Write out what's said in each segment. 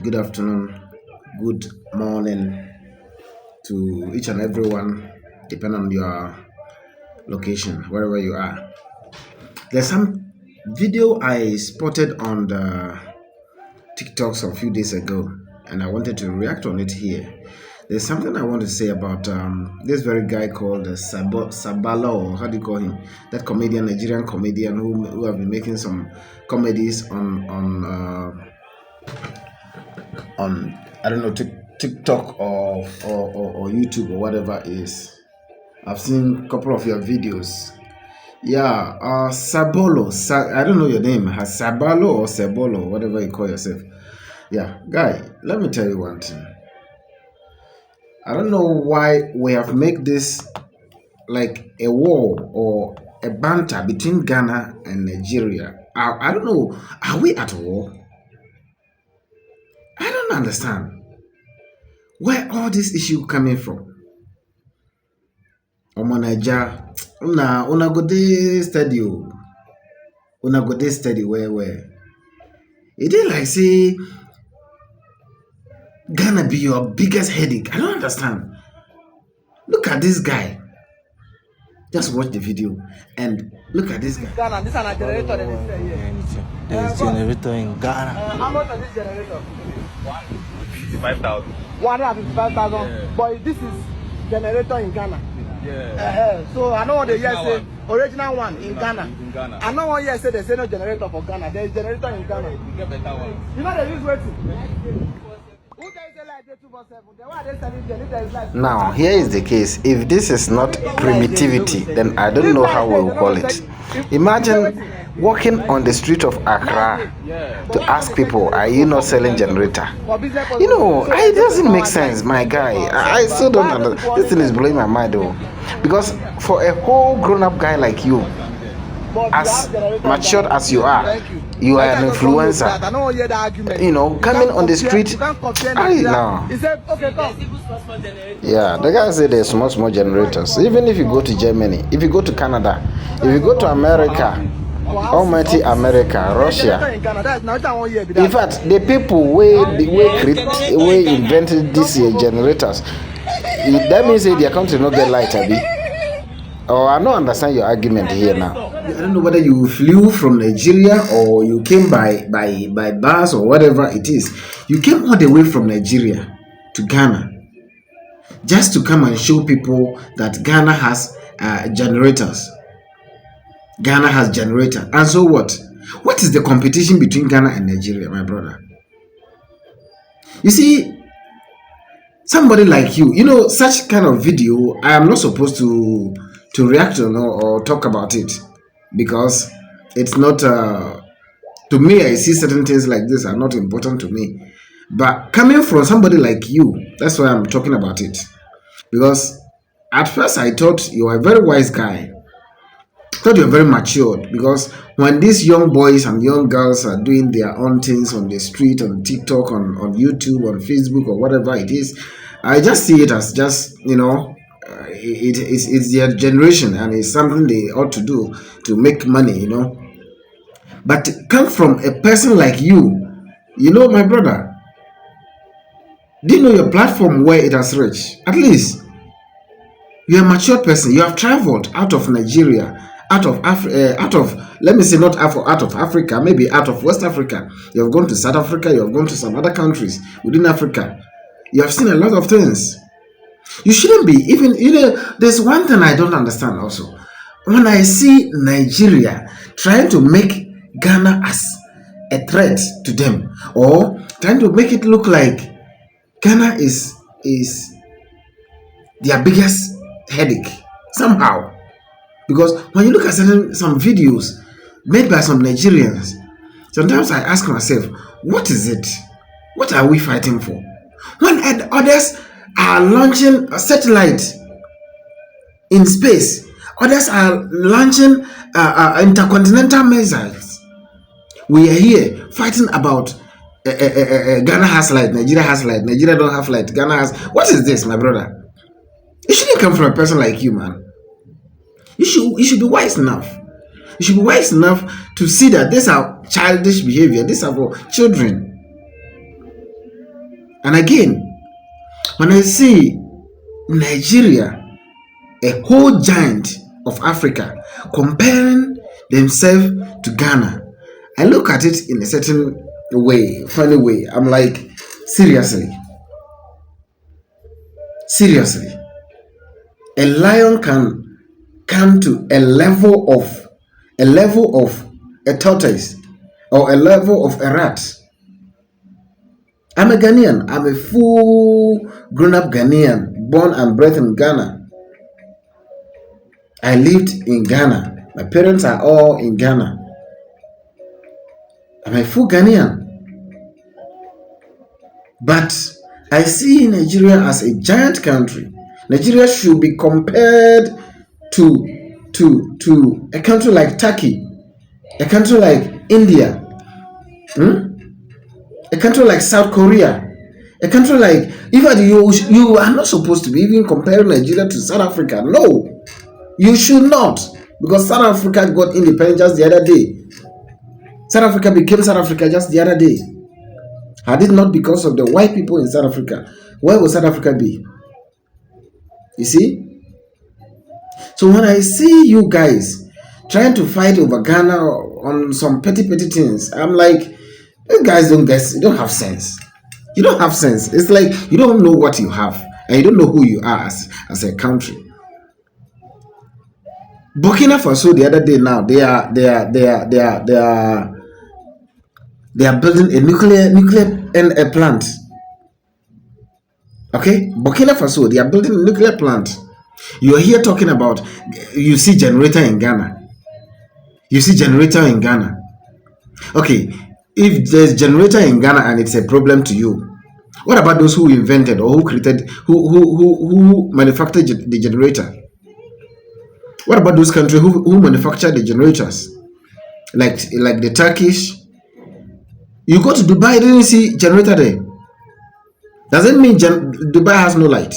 Good afternoon, good morning to each and everyone, depending on your location, wherever you are. There's some video I spotted on the TikToks a few days ago, and I wanted to react on it here. There's something I want to say about this very guy called Sabalo, or how do you call him? That comedian, Nigerian comedian who have been making some comedies on I don't know TikTok or YouTube or whatever it is. I've seen a couple of your videos. Yeah, Sabolo. I don't know your name. Has Sabalo or Sebolo, whatever you call yourself. Yeah, guy. Let me tell you one thing. I don't know why we have made this like a war or a banter between Ghana and Nigeria. I don't know. Are we at war? I don't understand where all this issue coming from. Omo Naija, una go dey steady o, una go dey steady well well. E dey like say Ghana be your biggest headache. I don't understand. Look at this guy. Just watch the video and look at this guy. Ghana, this is a generator that is here. There's generator in Ghana. How much is this generator? 155,000. 155,000. Yeah. But this is generator in Ghana. Yeah. So I know what they hear say One. original one in Ghana. In Ghana. I know what you say they say no generator for Ghana. There is generator in Ghana. You get better one. You know they use waiting. Who can say like they 247? Then why are they selling generator is like Now, here is the case. If this is not primitivity, then I don't know how we will call it. Imagine walking on the street of Accra to ask people, are you not selling generator? You know, it doesn't make sense, my guy. I still don't understand. This thing is blowing my mind though. Because for a whole grown-up guy like you, as matured as you are, you are an influencer. I don't hear that argument. You know, coming on the street, I know. He said, okay, come. Yeah, the guy said there's small generators. Even if you go to Germany, if you go to Canada, if you go to America, almighty America, Russia. In fact, the people we invented these generators, that means that their country not get light, abi. Oh, I don't understand your argument here now. I don't know whether you flew from Nigeria or you came by bus or whatever it is. You came all the way from Nigeria to Ghana just to come and show people that Ghana has generators. Ghana has generator. And so what? What is the competition between Ghana and Nigeria, my brother? You see, somebody like you know, such kind of video, I am not supposed to react on or talk about it because it's not, to me, I see certain things like this are not important to me. But coming from somebody like you, that's why I'm talking about it. Because at first I thought you were a very wise guy. I thought you're very matured because when these young boys and young girls are doing their own things on the street, on TikTok, on YouTube, on Facebook, or whatever it is, I just see it as just, you know, it's their generation and it's something they ought to do to make money, you know. But come from a person like you know, my brother, do you know your platform where it has reached? At least you're a mature person. You have traveled out of Nigeria, out of let me say not out of Africa, maybe out of West Africa. You have gone to South Africa. You have gone to some other countries within Africa. You have seen a lot of things. You shouldn't be even, you know, there's one thing I don't understand also. When I see Nigeria trying to make Ghana as a threat to them, or trying to make it look like Ghana is their biggest headache somehow. Because when you look at some videos made by some Nigerians, sometimes I ask myself, what is it? What are we fighting for? When others are launching a satellite in space, others are launching intercontinental missiles, we are here fighting about Ghana has light, Nigeria has light, Nigeria don't have light, Ghana has. What is this, my brother? It shouldn't come from a person like you, man. You should be wise enough. You should be wise enough to see that these are childish behavior. These are for children. And again, when I see Nigeria, a whole giant of Africa, comparing themselves to Ghana, I look at it in a certain way, funny way. I'm like, seriously, a lion can come to a level of a tortoise or a level of a rat. I'm a Ghanaian. I'm a full grown-up Ghanaian, born and bred in Ghana. I lived in Ghana. My parents are all in Ghana. I'm a full Ghanaian. But I see Nigeria as a giant country. Nigeria should be compared to a country like Turkey, a country like India, a country like South Korea, a country like, even you are not supposed to be even comparing Nigeria to South Africa. No, you should not, because South Africa got independence just the other day. South Africa became South Africa just the other day. Had it not because of the white people in South Africa, where would South Africa be? You see? So when I see you guys trying to fight over Ghana on some petty things, I'm like, you guys don't have sense. You don't have sense. It's like you don't know what you have, and you don't know who you are as a country. Burkina Faso the other day now, they are building a nuclear plant. Okay, Burkina Faso, they are building a nuclear plant. You are here talking about, you see generator in Ghana. Okay, if there's generator in Ghana and it's a problem to you, what about those who invented or who created, who manufactured the generator? What about those countries who manufacture the generators? Like the Turkish. You go to Dubai, didn't you see generator there? Doesn't mean Dubai has no light.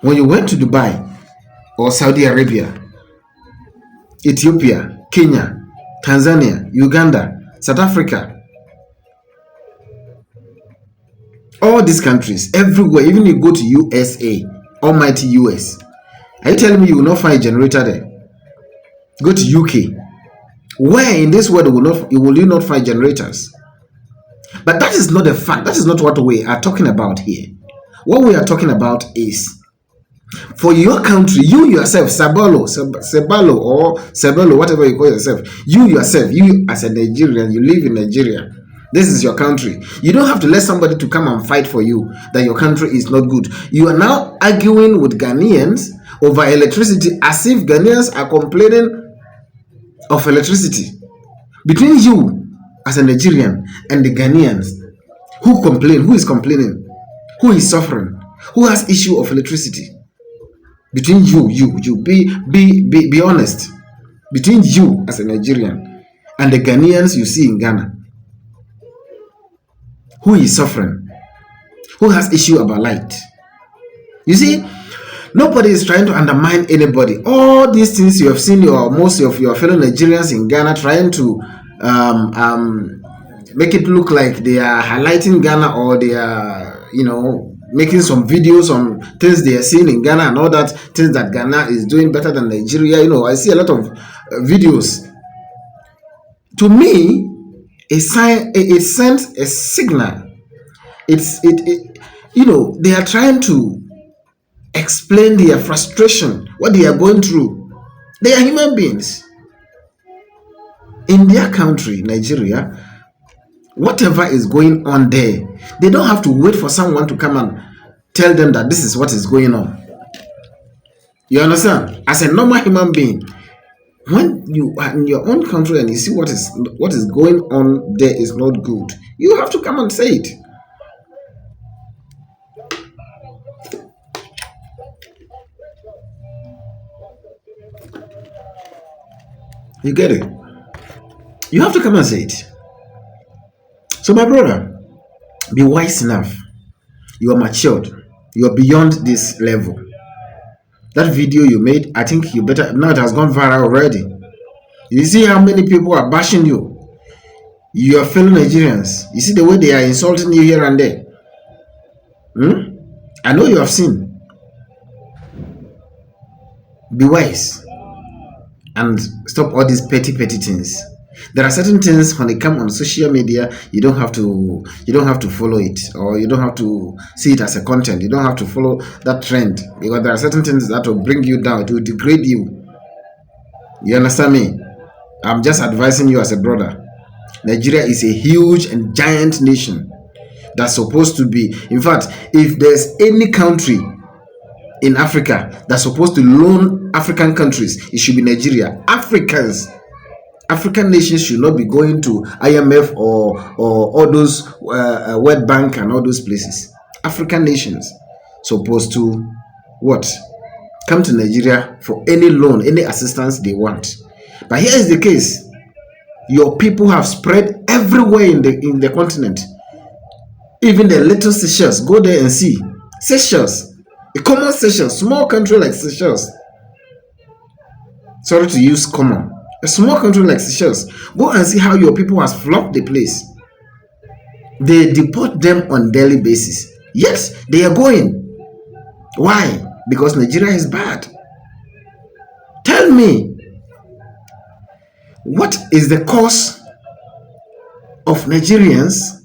When you went to Dubai or Saudi Arabia, Ethiopia, Kenya, Tanzania, Uganda, South Africa, all these countries, everywhere, even you go to USA, almighty US, are you telling me you will not find a generator there? Go to UK. Where in this world will you not find generators? But that is not the fact. That is not what we are talking about here. What we are talking about is, for your country, you yourself, Sebalo, or Sebelo, whatever you call yourself, you yourself, you as a Nigerian, you live in Nigeria. This is your country. You don't have to let somebody to come and fight for you that your country is not good. You are now arguing with Ghanaians over electricity as if Ghanaians are complaining of electricity. Between you as a Nigerian and the Ghanaians, who is complaining, who is suffering, who has issue of electricity? Between you be honest. Between you as a Nigerian and the Ghanaians you see in Ghana, who is suffering, who has issue about light? You see, nobody is trying to undermine anybody. All these things you have seen most of your fellow Nigerians in Ghana trying to make it look like they are highlighting Ghana, or they are, making some videos on things they are seeing in Ghana and all that, things that Ghana is doing better than Nigeria. I see a lot of videos. To me, it sends a signal. They are trying to explain their frustration, what they are going through. They are human beings. In their country, Nigeria, whatever is going on there, they don't have to wait for someone to come and tell them that this is what is going on. You understand? As a normal human being, when you are in your own country and you see what is going on there is not good, you have to come and say it. You get it? You have to come and say it. So my brother, be wise enough. You are matured. You are beyond this level. That video you made, I think you better, now it has gone viral already. You see how many people are bashing you. Your fellow Nigerians. You see the way they are insulting you here and there. I know you have seen. Be wise and stop all these petty things. There are certain things when they come on social media, you don't have to follow it, or you don't have to see it as a content. You don't have to follow that trend, because there are certain things that will bring you down, it will degrade you. You understand me? I'm just advising you as a brother. Nigeria is a huge and giant nation that's supposed to be, in fact, if there's any country in Africa that's supposed to loan African countries, it should be Nigeria. African nations should not be going to IMF or all those World Bank and all those places. African nations supposed to what? Come to Nigeria for any loan, any assistance they want. But here is the case: your people have spread everywhere in the continent. Even the little Seychelles, go there and see. Seychelles, a common Seychelles, small country like Seychelles. Sorry to use common. A small country like Seychelles. Go and see how your people has flocked the place. They deport them on daily basis. Yes, they are going. Why? Because Nigeria is bad. Tell me, what is the cause of Nigerians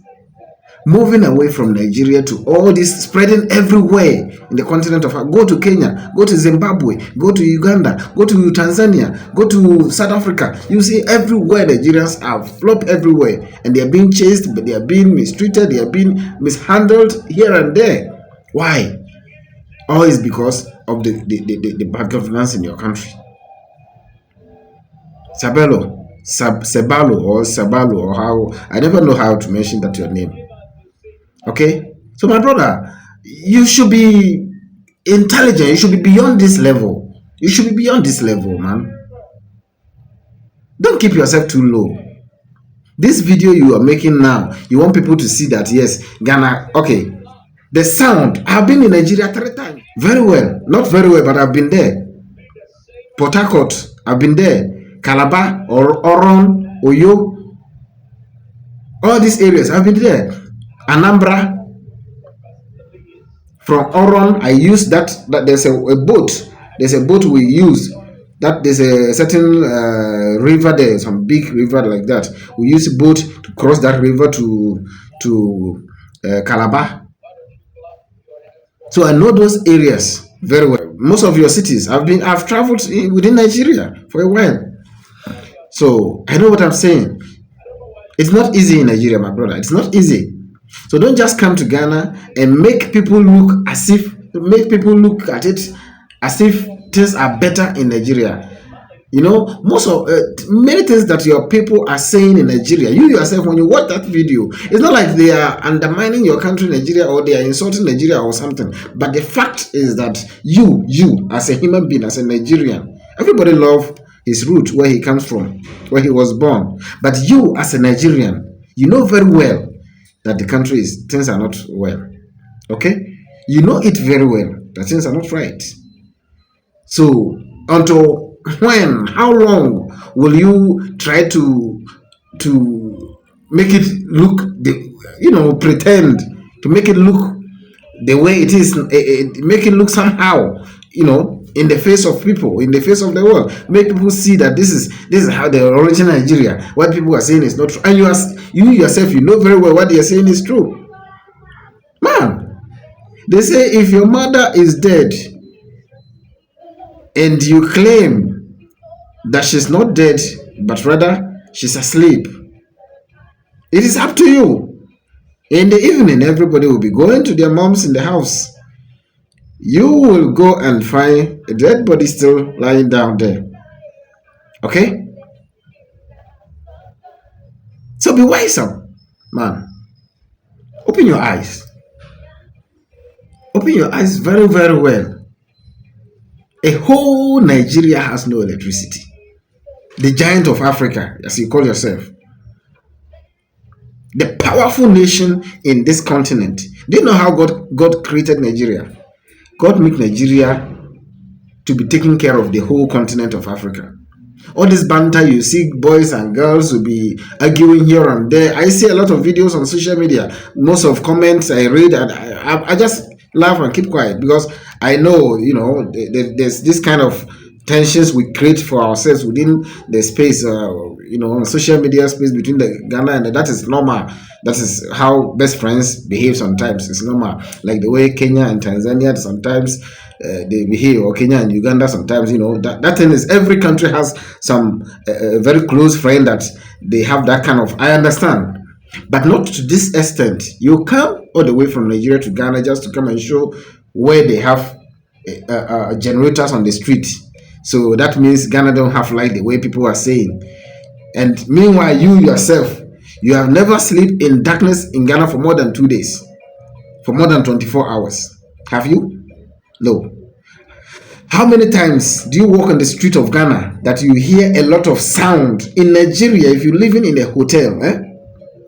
moving away from Nigeria to all this spreading everywhere in the continent of Africa? Go to Kenya, go to Zimbabwe, go to Uganda, go to Tanzania, go to South Africa. You see everywhere Nigerians are flopped everywhere, and they are being chased, but they are being mistreated, they are being mishandled here and there. Why? All is because of the bad governance in your country. Sabalo or how, I never know how to mention that your name. Okay, so my brother, you should be intelligent. You should be beyond this level. You should be beyond this level, man. Don't keep yourself too low. This video you are making now, you want people to see that yes, Ghana. Okay, the sound. I've been in Nigeria 3 times. Very well, not very well, but I've been there. Port Harcourt, I've been there. Calabar, or Oron, Oyo, all these areas, I've been there. Anambra. From Oron, I use that there's a boat. There's a boat we use. That there's a certain river there, some big river like that. We use a boat to cross that river to Calabar. So I know those areas very well. Most of your cities, I've traveled within Nigeria for a while. So I know what I'm saying. It's not easy in Nigeria, my brother. It's not easy. So don't just come to Ghana and make people look at it as if things are better in Nigeria. You know, many things that your people are saying in Nigeria, you yourself, when you watch that video, it's not like they are undermining your country, Nigeria, or they are insulting Nigeria or something. But the fact is that you as a human being, as a Nigerian, everybody loves his root, where he comes from, where he was born. But you as a Nigerian, you know very well that the country things are not well. Okay? You know it very well that things are not right. So until when, how long will you try to make it look pretend to make it look the way it is, make it look somehow, in the face of people, in the face of the world, make people see that this is how the original Nigeria, what people are saying is not true, and you yourself, you know very well what they are saying is true. Man, they say if your mother is dead and you claim that she's not dead, but rather she's asleep, it is up to you. In the evening, everybody will be going to their moms in the house. You will go and find a dead body still lying down there. Okay? So be wiser, man. Open your eyes. Open your eyes very, very well. A whole Nigeria has no electricity. The giant of Africa, as you call yourself. The powerful nation in this continent. Do you know how God created Nigeria? God made Nigeria to be taking care of the whole continent of Africa. All this banter, you see boys and girls will be arguing here and there. I see a lot of videos on social media. Most of comments I read, and I just laugh and keep quiet because I know, there's this kind of tensions we create for ourselves within the space, on social media space between the Ghana, and that is normal. That is how best friends behave sometimes. It's normal. Like the way Kenya and Tanzania sometimes they behave, or Kenya and Uganda sometimes, that thing is, every country has some very close friend that they have that kind of, I understand. But not to this extent. You come all the way from Nigeria to Ghana just to come and show where they have generators on the street. So that means Ghana don't have light the way people are saying. And meanwhile, you yourself, you have never slept in darkness in Ghana for more than 2 days, for more than 24 hours. Have you? No. How many times do you walk on the street of Ghana that you hear a lot of sound? In Nigeria, if you're living in a hotel,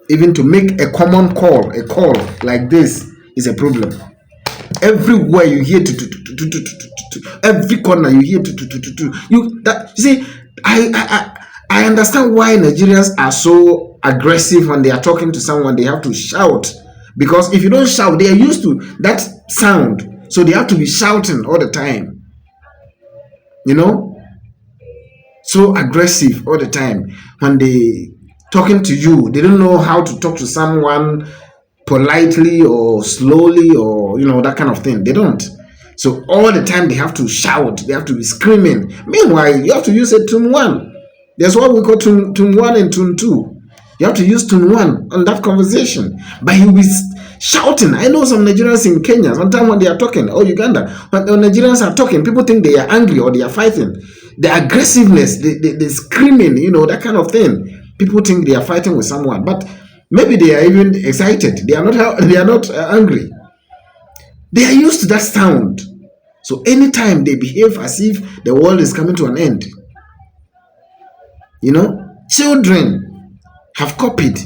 even to make a common call, a call like this is a problem. Everywhere you hear every corner you hear you see. I understand why Nigerians are so aggressive when they are talking to someone. They have to shout, because if you don't shout, they are used to that sound, so they have to be shouting all the time. So aggressive all the time when they talking to you. They don't know how to talk to someone politely or slowly, or that kind of thing. They don't. So all the time they have to shout, they have to be screaming. Meanwhile, you have to use a tune 1. There's what we call tune 1 and tune 2. You have to use tune 1 on that conversation, but you'll be shouting. I know some Nigerians in Kenya, sometimes when they are talking, or Uganda, when Nigerians are talking, people think they are angry or they are fighting. The aggressiveness, the screaming, that kind of thing. People think they are fighting with someone, but maybe they are even excited. They are not angry. They are used to that sound. So anytime they behave as if the world is coming to an end. Children have copied.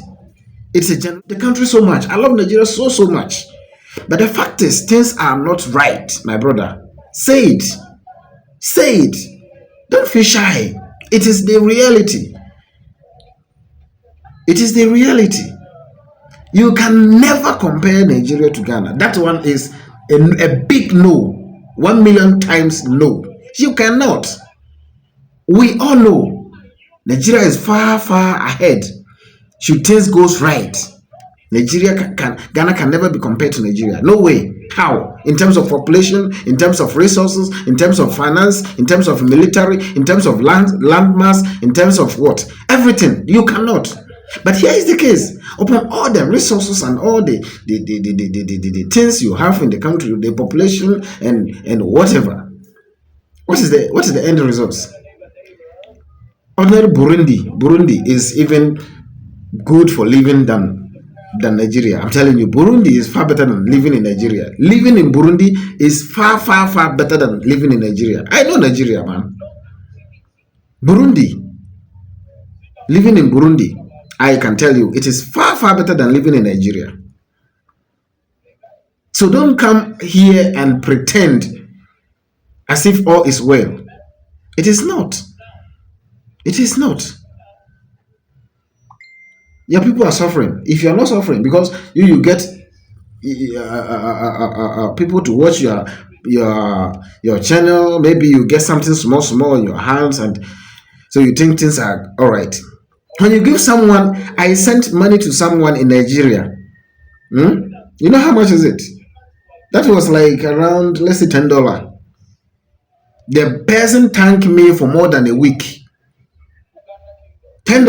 It's the country so much. I love Nigeria so much. But the fact is, things are not right, my brother. Say it. Say it. Don't feel shy. It is the reality. It is the reality. You can never compare Nigeria to Ghana. That one is a big no. 1 million times no. You cannot. We all know Nigeria is far ahead. Should things goes right, Ghana can never be compared to Nigeria. No way. How? In terms of population, in terms of resources, in terms of finance, in terms of military, in terms of land mass, in terms of what? Everything. You cannot. But here is the case. Upon all the resources and all the things you have in the country, the population and whatever, what is the end result? Ordinary Burundi is even good for living than Nigeria. I'm telling you, Burundi is far better than living in Nigeria. Living in Burundi is far better than living in Nigeria. I know Nigeria, man. Living in Burundi, I can tell you, it is far better than living in Nigeria. So don't come here and pretend as if all is well. It is not. It is not. Your people are suffering. If you are not suffering, because you get people to watch your channel, maybe you get something small in your hands, and so you think things are all right. When you give someone, I sent money to someone in Nigeria. You know how much is it? That was like around, let's say, $10. The person thanked me for more than a week. $10.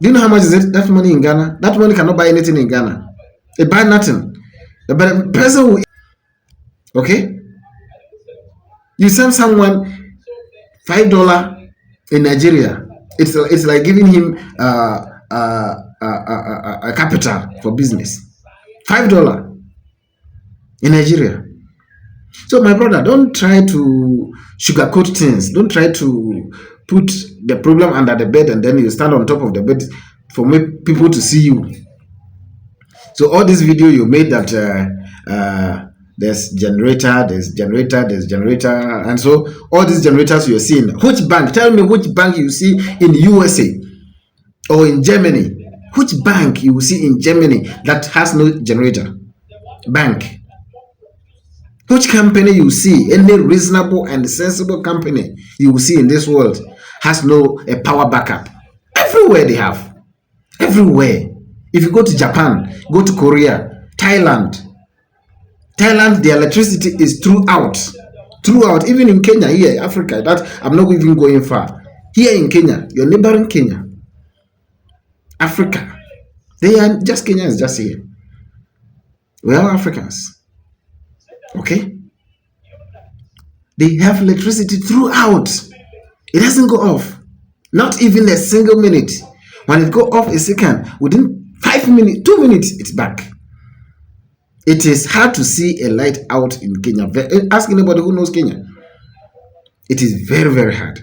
Do you know how much is it? That money in Ghana? That money cannot buy anything in Ghana. It buy nothing. But the person who, okay? You send someone $5 in Nigeria. It's like giving him a capital for business. $5 in Nigeria. So my brother, don't try to sugarcoat things. Don't try to put the problem under the bed and then you stand on top of the bed for people to see you. So all this video you made that there's generator, and so all these generators you're seeing. Which bank? Tell me which bank you see in USA or in Germany. Which bank you will see in Germany that has no generator? Bank. Which company you see, any reasonable and sensible company you will see in this world has a power backup? Everywhere they have. Everywhere. If you go to Japan, go to Korea, Thailand, the electricity is throughout. Even in Kenya, here, Africa, that I'm not even going far. Here in Kenya, your neighboring Kenya, Africa, Kenya is just here. We are Africans. Okay? They have electricity throughout. It doesn't go off. Not even a single minute. When it go off a second, within 5 minutes, 2 minutes, it's back. It is hard to see a light out in Kenya. Ask anybody who knows Kenya. It is very, very hard.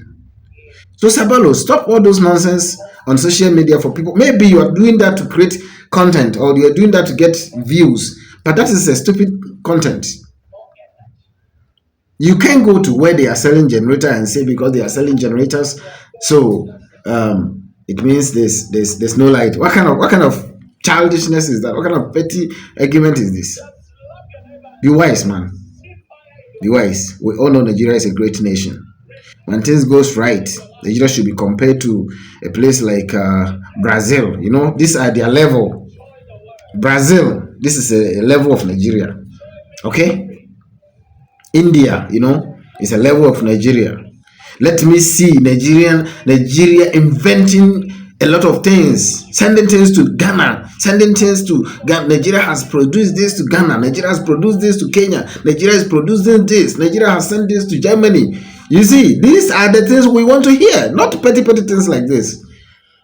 So Sabalo, stop all those nonsense on social media for people. Maybe you are doing that to create content, or you are doing that to get views, but that is a stupid content. You can't go to where they are selling generator and say because they are selling generators, so it means there's no light. What kind of childishness is that? What kind of petty argument is this? Be wise, man. Be wise. We all know Nigeria is a great nation. When things goes right, Nigeria should be compared to a place like Brazil. You know, these are their level. Brazil, this is a level of Nigeria. Okay? India, you know, is a level of Nigeria. Let me see Nigeria inventing a lot of things, sending things to Ghana, Nigeria has produced this to Ghana, Nigeria has produced this to Kenya, Nigeria is producing this, Nigeria has sent this to Germany. You see, these are the things we want to hear, not petty things like this.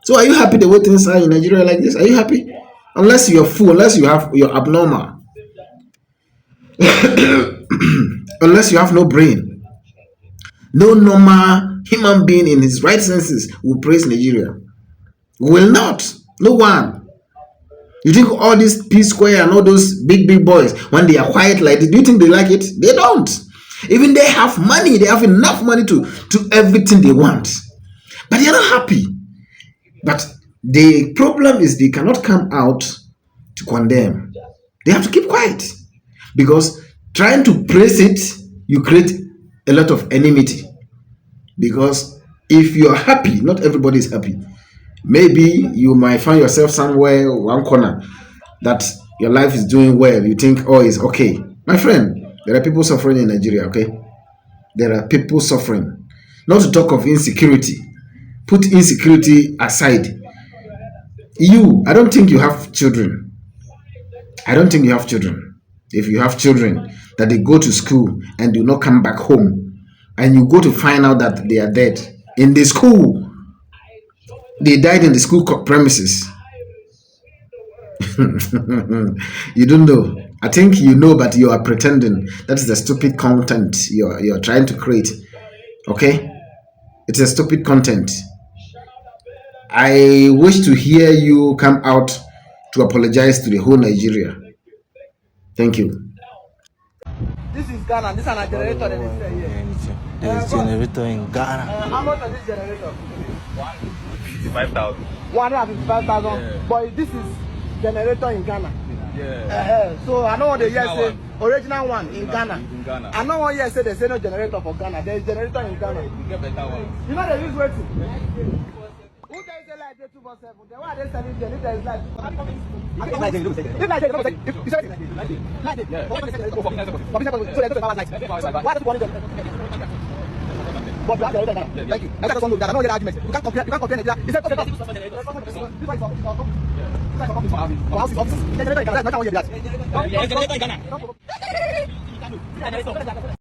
So are you happy the way things are in Nigeria like this? Are you happy? Unless you're full, unless you're abnormal. Unless you have no brain. No normal human being in his right senses will praise Nigeria. Will not. No one. You think all these P-Square and all those big boys, when they are quiet like this, do you think they like it? They don't. Even they have money. They have enough money to everything they want. But they are not happy. But the problem is they cannot come out to condemn. They have to keep quiet. Because trying to praise it, you create a lot of enmity. Because if you're happy, not everybody is happy. Maybe you might find yourself somewhere, one corner, that your life is doing well. You think, oh, it's okay. My friend, there are people suffering in Nigeria, okay? There are people suffering. Not to talk of insecurity. Put insecurity aside. I don't think you have children. I don't think you have children. If you have children, that they go to school and do not come back home, and you go to find out that they are dead in the school, they died in the school premises. You don't know. I think you know, but you are pretending. That is the stupid content you're trying to create. Okay? It's a stupid content. I wish to hear you come out to apologize to the whole Nigeria. Thank you. This is Ghana. This is a generator that is here. There's generator in Ghana. How much is this generator? 155,000. 155,000. Yeah. But this is generator in Ghana. Yeah. So I know what they hear say original one in Ghana. In Ghana. I know what you say they say no generator for Ghana. There is generator in Ghana. You get better one. You know they use waiting. Who tells you like 247? Then why are they selling them if there is light? If light, you say Yeah. so there's 2 hours light. Why does one them? But you have generator in Ghana. Thank you. That's one look that I know the argument. You can't compare Nigeria. Is that this one is for office. Generator in Ghana. That's not how you do that.